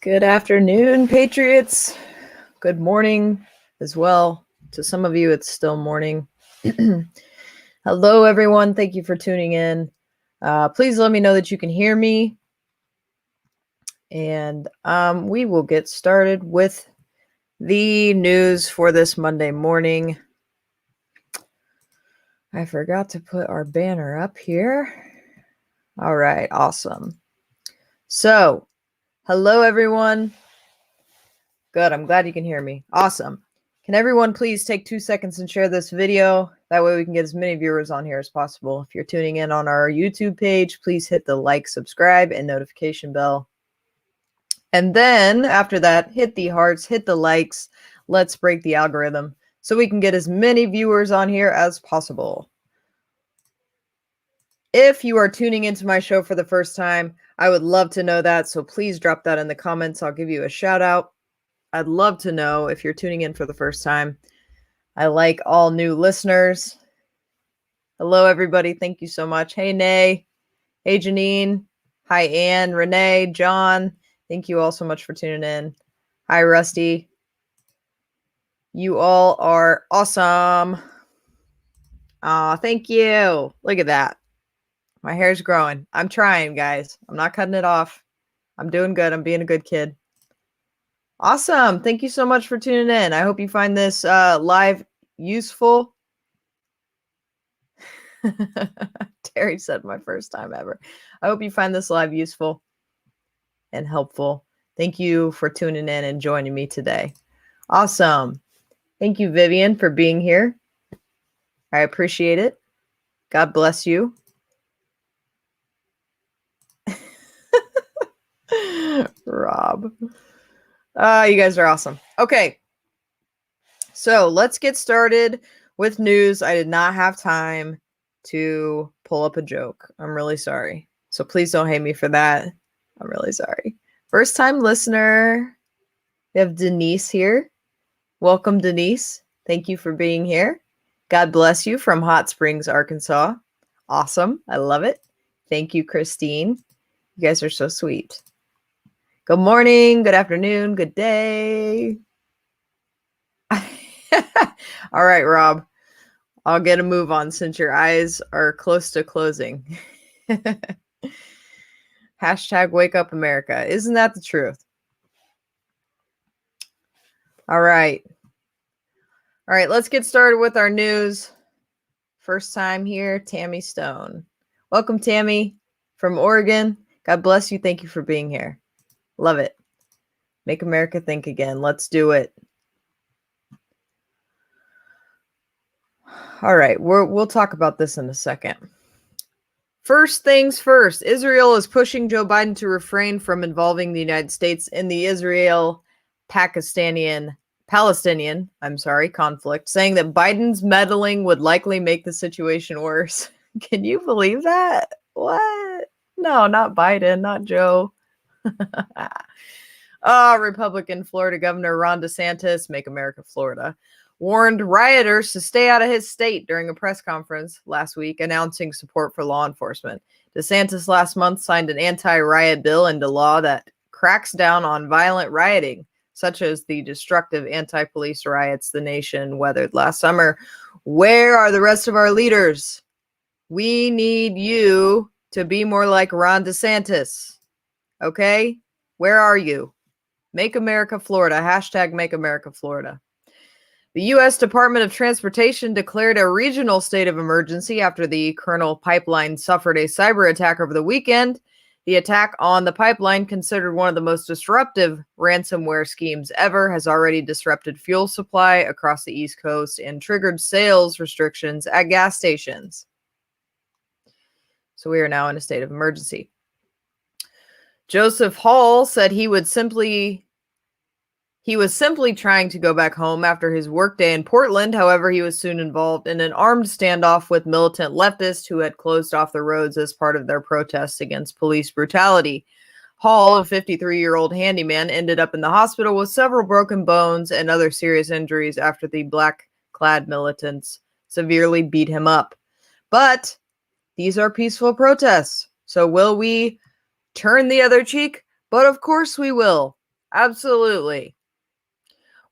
Good afternoon, Patriots. Good morning as well. To some of you, it's still morning. Hello, everyone. Thank you for tuning in. Please let me know that you can hear me. And we will get started with the news for this Monday morning. I forgot to put our banner up here. All right, awesome. So, hello, everyone. Good, I'm glad you can hear me. Awesome. Can everyone please take 2 seconds and share this video? That way we can get as many viewers on here as possible. If you're tuning in on our YouTube page, please hit the like, subscribe, and notification bell. And then after that, hit the hearts, hit the likes. Let's break the algorithm so we can get as many viewers on here as possible. If you are tuning into my show for the first time, I would love to know that. So please drop that in the comments. I'll give you a shout out. I'd love to know if you're tuning in for the first time. I like all new listeners. Hello, everybody. Thank you so much. Hey, Nay. Hey, Janine. Hi, Ann, Renee, John. Thank you all so much for tuning in. Hi, Rusty. You all are awesome. Thank you. Look at that. My hair's growing. I'm trying, guys. I'm not cutting it off. I'm doing good. I'm being a good kid. Awesome. Thank you so much for tuning in. I hope you find this live useful. Terry said my first time ever. I hope you find this live useful and helpful. Thank you for tuning in and joining me today. Awesome. Thank you, Vivian, for being here. I appreciate it. God bless you. Rob. You guys are awesome. Okay. So let's get started with news. I did not have time to pull up a joke. I'm really sorry. So please don't hate me for that. I'm really sorry. First time listener. We have Denise here. Welcome, Denise. Thank you for being here. God bless you from Hot Springs, Arkansas. Awesome. I love it. Thank you, Christine. You guys are so sweet. Good morning, good afternoon, good day. All right, Rob. I'll get a move on since your eyes are close to closing. Hashtag wake up America. Isn't that the truth? All right. All right, let's get started with our news. First time here, Tammy Stone. Welcome, Tammy, from Oregon. God bless you. Thank you for being here. Love it. Make America think again. Let's do it. All right, we'll talk about this in a second. First things first, Israel is pushing Joe Biden to refrain from involving the United States in the Israel-Palestinian conflict, saying that Biden's meddling would likely make the situation worse. Can you believe that? What? No, not Biden, not Joe. Republican Florida Governor Ron DeSantis, make America Florida, warned rioters to stay out of his state during a press conference last week, announcing support for law enforcement. DeSantis last month signed an anti-riot bill into law that cracks down on violent rioting, such as the destructive anti-police riots the nation weathered last summer. Where are the rest of our leaders? We need you to be more like Ron DeSantis. Okay? Where are you? Make America Florida. Hashtag Make America Florida. The U.S. Department of Transportation declared a regional state of emergency after the Colonel pipeline suffered a cyber attack over the weekend. The attack on the pipeline, considered one of the most disruptive ransomware schemes ever, has already disrupted fuel supply across the East Coast and triggered sales restrictions at gas stations. So we are now in a state of emergency. Joseph Hall said he was simply trying to go back home after his workday in Portland. However, he was soon involved in an armed standoff with militant leftists who had closed off the roads as part of their protests against police brutality. Hall, a 53-year-old handyman, ended up in the hospital with several broken bones and other serious injuries after the black-clad militants severely beat him up. But these are peaceful protests. So will we turn the other cheek? But of course we will. Absolutely.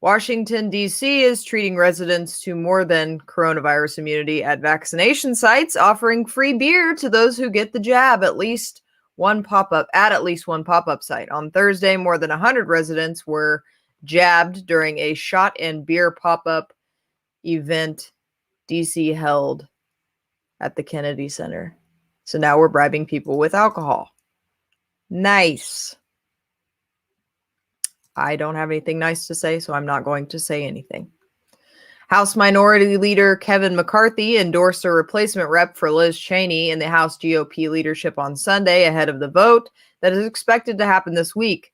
Washington, D.C. is treating residents to more than coronavirus immunity at vaccination sites, offering free beer to those who get the jab at least one pop-up site. On Thursday, more than 100 residents were jabbed during a shot and beer pop-up event D.C. held at the Kennedy Center. So now we're bribing people with alcohol. Nice. I don't have anything nice to say, so I'm not going to say anything. House Minority Leader Kevin McCarthy endorsed a replacement rep for Liz Cheney in the House GOP leadership on Sunday ahead of the vote that is expected to happen this week.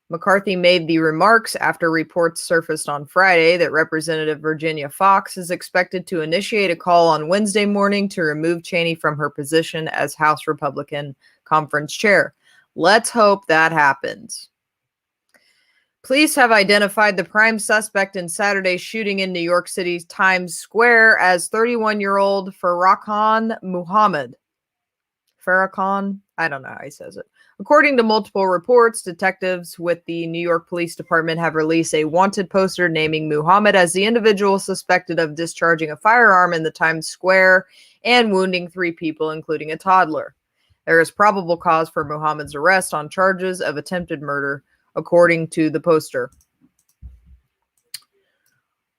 McCarthy made the remarks after reports surfaced on Friday that Representative Virginia Foxx is expected to initiate a call on Wednesday morning to remove Cheney from her position as House Republican Conference Chair. Let's hope that happens. Police have identified the prime suspect in Saturday's shooting in New York City's Times Square as 31-year-old Farrakhan Muhammad. Farrakhan? I don't know how he says it. According to multiple reports, detectives with the New York Police Department have released a wanted poster naming Muhammad as the individual suspected of discharging a firearm in the Times Square and wounding 3 people, including a toddler. There is probable cause for Muhammad's arrest on charges of attempted murder, according to the poster.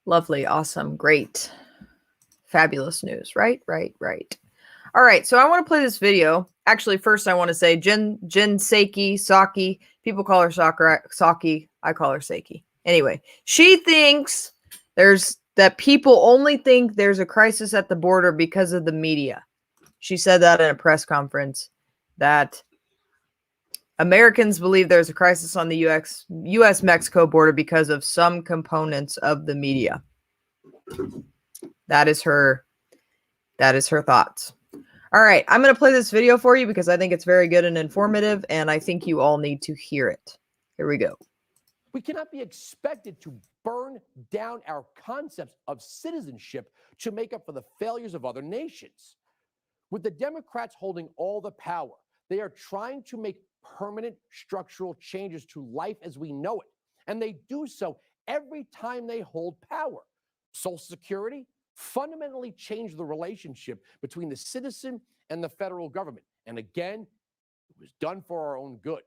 Lovely, awesome, great, fabulous news, right? All right, so I want to play this video. Actually, first I want to say Jen Saki, people call her Saki, I call her Saki. Anyway, she thinks that people only think there's a crisis at the border because of the media. She said that in a press conference, that Americans believe there's a crisis on the U.S.-Mexico border because of some components of the media. That is her thoughts. All right, I'm going to play this video for you because I think it's very good and informative, and I think you all need to hear it. Here we go. We cannot be expected to burn down our concepts of citizenship to make up for the failures of other nations. With the Democrats holding all the power, they are trying to make permanent structural changes to life as we know it. And they do so every time they hold power. Social Security fundamentally changed the relationship between the citizen and the federal government. And again, it was done for our own good.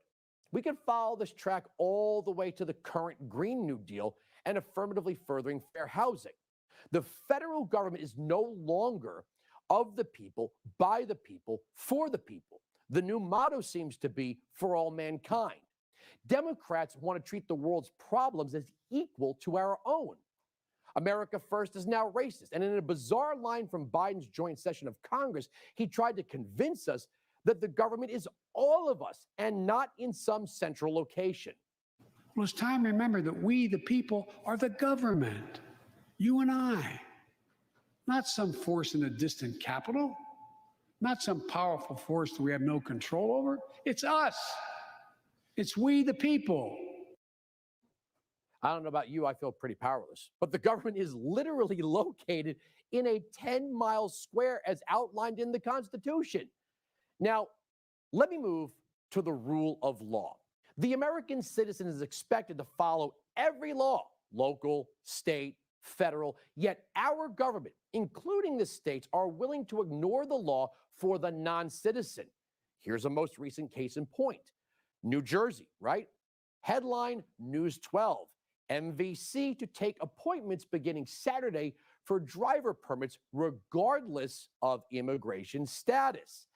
We can follow this track all the way to the current Green New Deal and affirmatively furthering fair housing. The federal government is no longer of the people, by the people, for the people. The new motto seems to be for all mankind. Democrats want to treat the world's problems as equal to our own. America First is now racist. And in a bizarre line from Biden's joint session of Congress, he tried to convince us that the government is all of us and not in some central location. Well, it's time to remember that we, the people, are the government. You and I. Not some force in a distant capital. Not some powerful force that we have no control over. It's us. It's we, the people. I don't know about you, I feel pretty powerless. But the government is literally located in a 10-mile square as outlined in the Constitution. Now, let me move to the rule of law. The American citizen is expected to follow every law, local, state, federal, yet our government, including the states, are willing to ignore the law for the non-citizen. Here's a most recent case in point. New Jersey, right? Headline, News 12. MVC to take appointments beginning Saturday for driver permits regardless of immigration status.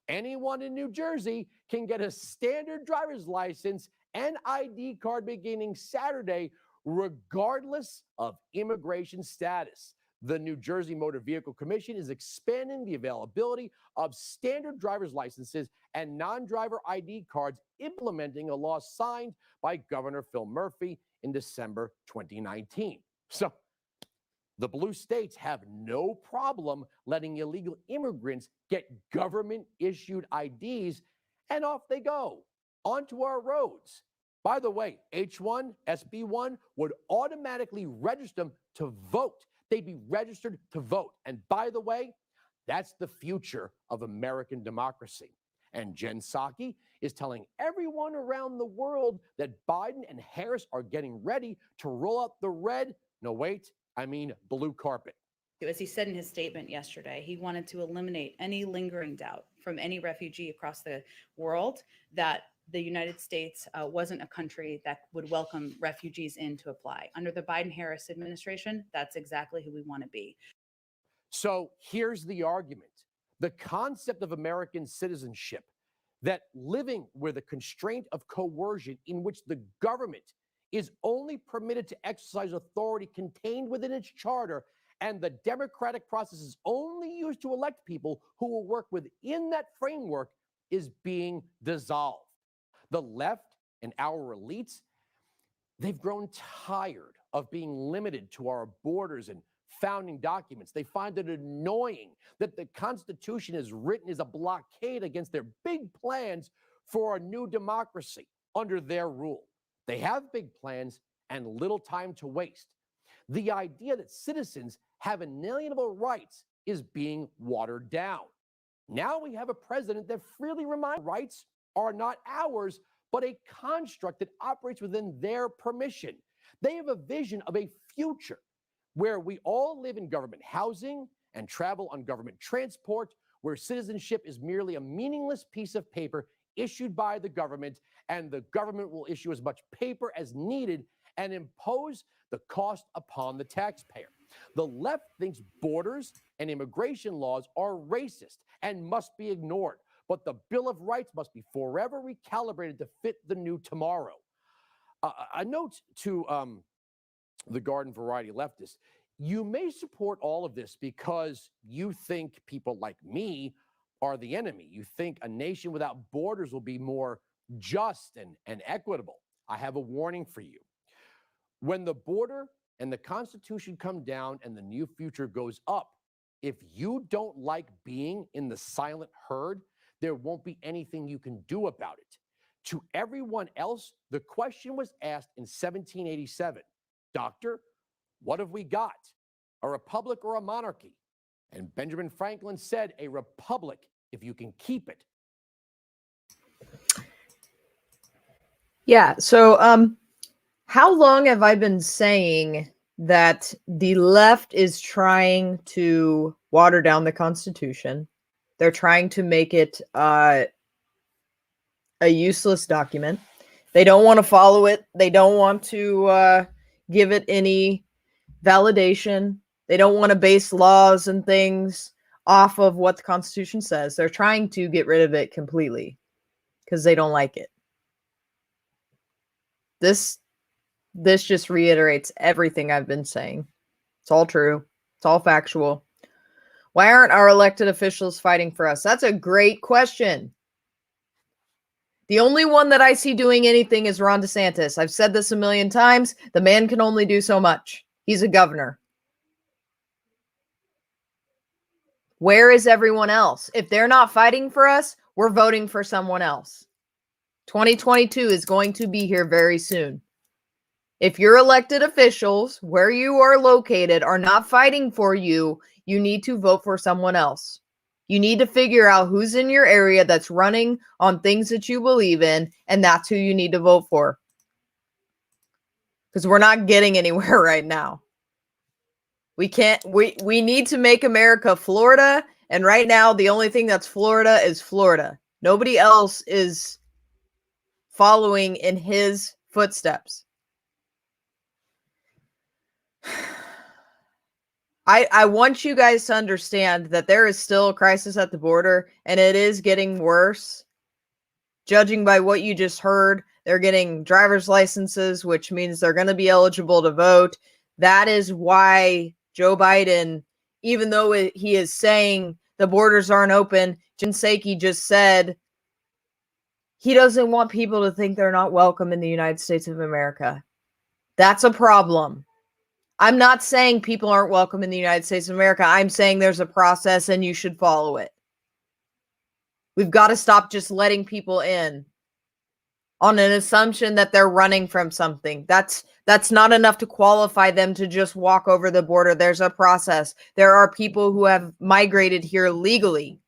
Anyone in New Jersey can get a standard driver's license and ID card beginning Saturday regardless of immigration status. The New Jersey Motor Vehicle Commission is expanding the availability of standard driver's licenses and non-driver ID cards, implementing a law signed by Governor Phil Murphy in December 2019. So the blue states have no problem letting illegal immigrants get government-issued IDs, and off they go onto our roads. By the way, H1, SB1 would automatically register them to vote. They'd be registered to vote. And by the way, that's the future of American democracy. And Jen Psaki is telling everyone around the world that Biden and Harris are getting ready to roll out the blue carpet. As he said in his statement yesterday, he wanted to eliminate any lingering doubt from any refugee across the world that the United States wasn't a country that would welcome refugees in to apply. Under the Biden-Harris administration, that's exactly who we want to be. So here's the argument. The concept of American citizenship, that living with a constraint of coercion in which the government is only permitted to exercise authority contained within its charter, and the democratic process is only used to elect people who will work within that framework, is being dissolved. The left and our elites, they've grown tired of being limited to our borders and founding documents. They find it annoying that the Constitution is written as a blockade against their big plans for a new democracy under their rule. They have big plans and little time to waste. The idea that citizens have inalienable rights is being watered down. Now we have a president that freely reminds rights are not ours, but a construct that operates within their permission. They have a vision of a future where we all live in government housing and travel on government transport, where citizenship is merely a meaningless piece of paper issued by the government, and the government will issue as much paper as needed and impose the cost upon the taxpayer. The left thinks borders and immigration laws are racist and must be ignored, but the Bill of Rights must be forever recalibrated to fit the new tomorrow. A note to the garden variety leftists: you may support all of this because you think people like me are the enemy. You think a nation without borders will be more just and equitable. I have a warning for you. When the border and the Constitution come down and the new future goes up, if you don't like being in the silent herd, there won't be anything you can do about it. To everyone else, the question was asked in 1787, "Doctor, what have we got? A republic or a monarchy?" And Benjamin Franklin said, "A republic, if you can keep it." Yeah. So, how long have I been saying that the left is trying to water down the Constitution? They're trying to make it a useless document. They don't want to follow it. They don't want to give it any validation. They don't want to base laws and things off of what the Constitution says. They're trying to get rid of it completely because they don't like it. This just reiterates everything I've been saying. It's all true. It's all factual. Why aren't our elected officials fighting for us? That's a great question. The only one that I see doing anything is Ron DeSantis. I've said this a million times. The man can only do so much. He's a governor. Where is everyone else? If they're not fighting for us, we're voting for someone else. 2022 is going to be here very soon. If your elected officials, where you are located, are not fighting for you, you need to vote for someone else. You need to figure out who's in your area that's running on things that you believe in, and that's who you need to vote for. Because we're not getting anywhere right now. We need to make America Florida, and right now the only thing that's Florida is Florida. Nobody else is following in his footsteps. I want you guys to understand that there is still a crisis at the border, and it is getting worse. Judging by what you just heard, they're getting driver's licenses, which means they're going to be eligible to vote. That is why Joe Biden, even though he is saying the borders aren't open, Jen Psaki just said he doesn't want people to think they're not welcome in the United States of America. That's a problem. I'm not saying people aren't welcome in the United States of America. I'm saying there's a process and you should follow it. We've got to stop just letting people in on an assumption that they're running from something. That's not enough to qualify them to just walk over the border. There's a process. There are people who have migrated here legally,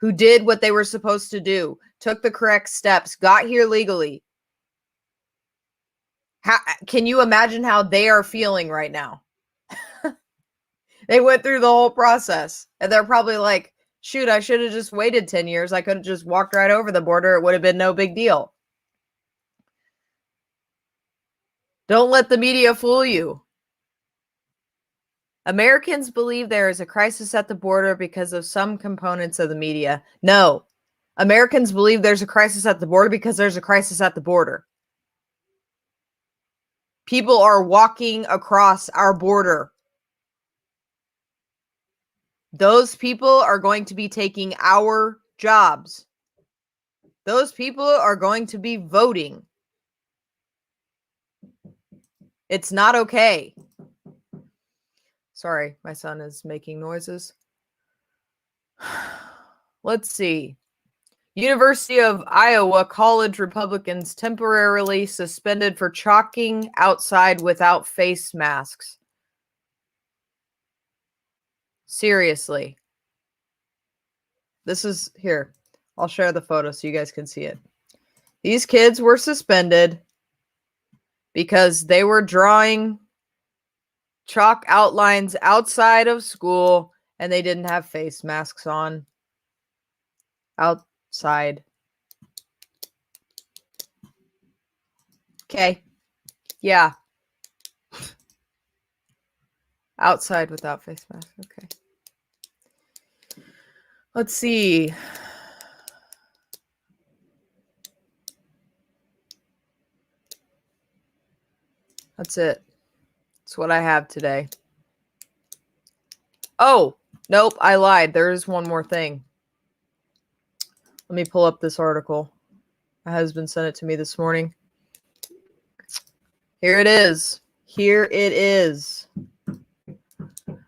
who did what they were supposed to do, took the correct steps, got here legally. How can you imagine how they are feeling right now? They went through the whole process and they're probably like, shoot, I should have just waited 10 years. I could have just walked right over the border. It would have been no big deal. Don't let the media fool you. Americans believe there is a crisis at the border because of some components of the media. No. Americans believe there's a crisis at the border because there's a crisis at the border. People are walking across our border. Those people are going to be taking our jobs. Those people are going to be voting. It's not okay. Sorry, my son is making noises. Let's see. University of Iowa college Republicans temporarily suspended for chalking outside without face masks. Seriously. This is here. I'll share the photo so you guys can see it. These kids were suspended because they were drawing chalk outlines outside of school and they didn't have face masks on. Outside. Okay. Yeah. Outside without face mask. Okay. Let's see. That's it. That's what I have today. Oh, nope, I lied. There is one more thing. Let me pull up this article. My husband sent it to me this morning. Here it is. Here it is.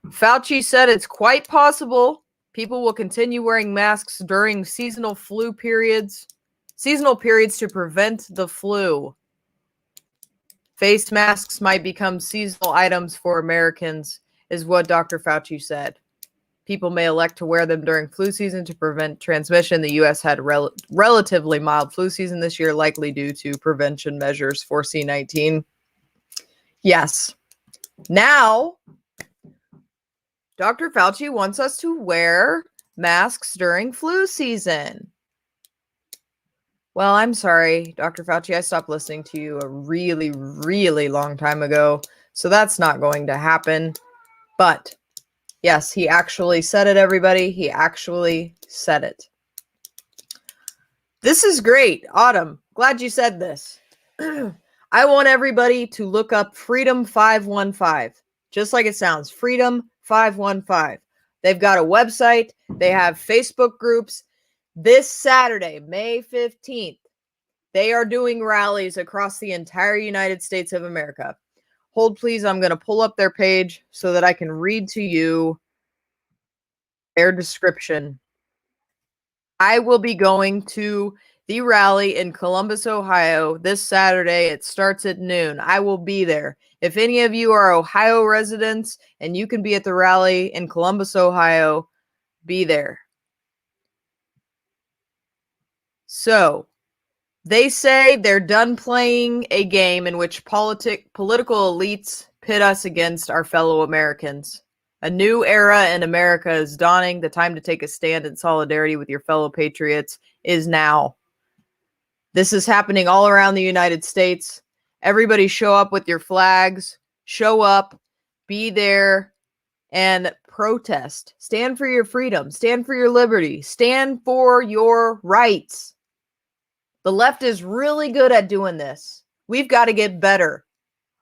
Fauci said it's quite possible people will continue wearing masks during seasonal periods to prevent the flu. Face masks might become seasonal items for Americans, is what Dr. Fauci said. People may elect to wear them during flu season to prevent transmission. The U.S. had a relatively mild flu season this year, likely due to prevention measures for C-19. Yes. Now, Dr. Fauci wants us to wear masks during flu season. Well, I'm sorry, Dr. Fauci. I stopped listening to you a really, really long time ago. So that's not going to happen. But yes, he actually said it, everybody. He actually said it. This is great. Autumn, glad you said this. I want everybody to look up Freedom 515. Just like it sounds, Freedom 515. They've got a website. They have Facebook groups. This Saturday, May 15th, they are doing rallies across the entire United States of America. Hold, please. I'm going to pull up their page so that I can read to you their description. I will be going to the rally in Columbus, Ohio this Saturday. It starts at noon. I will be there. If any of you are Ohio residents and you can be at the rally in Columbus, Ohio, be there. So, they say they're done playing a game in which political elites pit us against our fellow Americans. A new era in America is dawning. The time to take a stand in solidarity with your fellow patriots is now. This is happening all around the United States. Everybody show up with your flags. Show up. Be there. And protest. Stand for your freedom. Stand for your liberty. Stand for your rights. The left is really good at doing this. We've got to get better.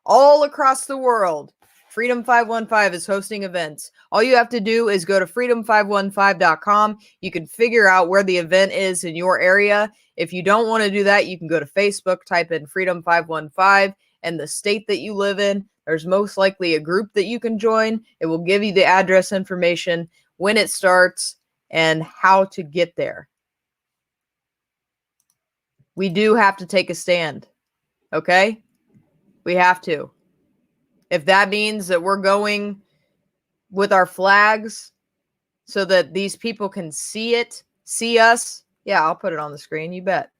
All across the world, Freedom 515 is hosting events. All you have to do is go to freedom515.com. You can figure out where the event is in your area. If you don't want to do that, you can go to Facebook, type in Freedom 515 and the state that you live in. There's most likely a group that you can join. It will give you the address information, when it starts, and how to get there. We do have to take a stand, okay? We have to. If that means that we're going with our flags so that these people can see it, see us? Yeah, I'll put it on the screen. You bet.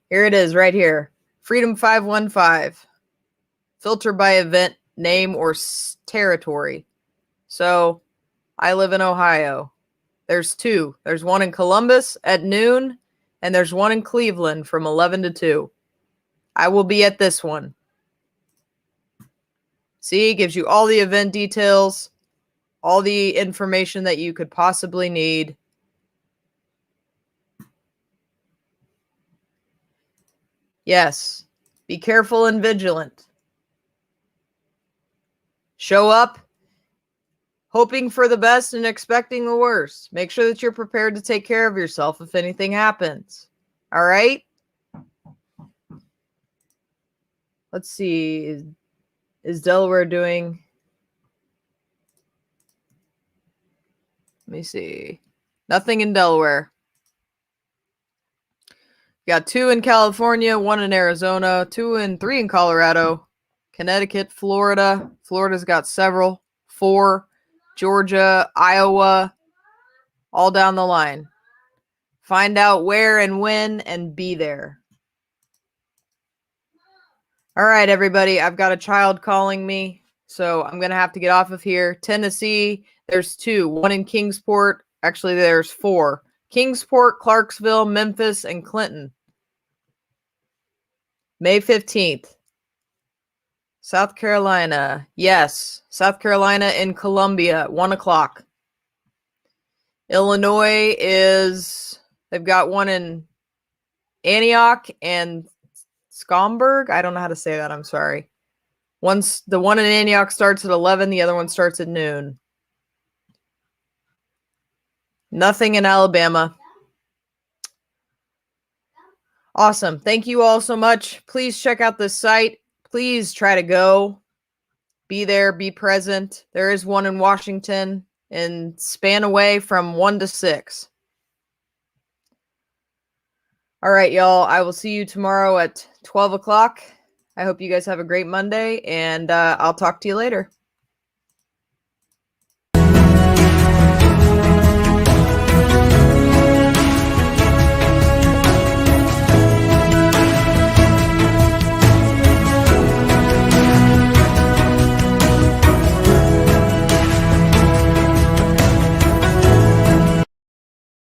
Here it is right here. Freedom 515. Filter by event, name, or territory. So I live in Ohio. There's 2. There's one in Columbus at noon, and there's one in Cleveland from 11 to 2. I will be at this one. See, it gives you all the event details, all the information that you could possibly need. Yes, be careful and vigilant. Show up hoping for the best and expecting the worst. Make sure that you're prepared to take care of yourself if anything happens. All right? Let's see. Is Delaware doing... Let me see. Nothing in Delaware. Got 2 in California, 1 in Arizona, 2 and 3 in Colorado, Connecticut, Florida. Florida's got several. 4, Georgia, Iowa, all down the line. Find out where and when and be there. All right, everybody. I've got a child calling me, so I'm going to have to get off of here. Tennessee, there's 2. 1 in Kingsport. Actually, there's 4. Kingsport, Clarksville, Memphis, and Clinton. May 15th. South Carolina. Yes. South Carolina in Columbia at 1 o'clock. Illinois they've got one in Antioch and Schaumburg. I don't know how to say that. I'm sorry. The one in Antioch starts at 11. The other one starts at noon. Nothing in Alabama. Awesome. Thank you all so much. Please check out this site. Please try to go. Be there. Be present. There is one in Washington and span away from 1 to 6. All right, y'all. I will see you tomorrow at 12 o'clock. I hope you guys have a great Monday, and I'll talk to you later.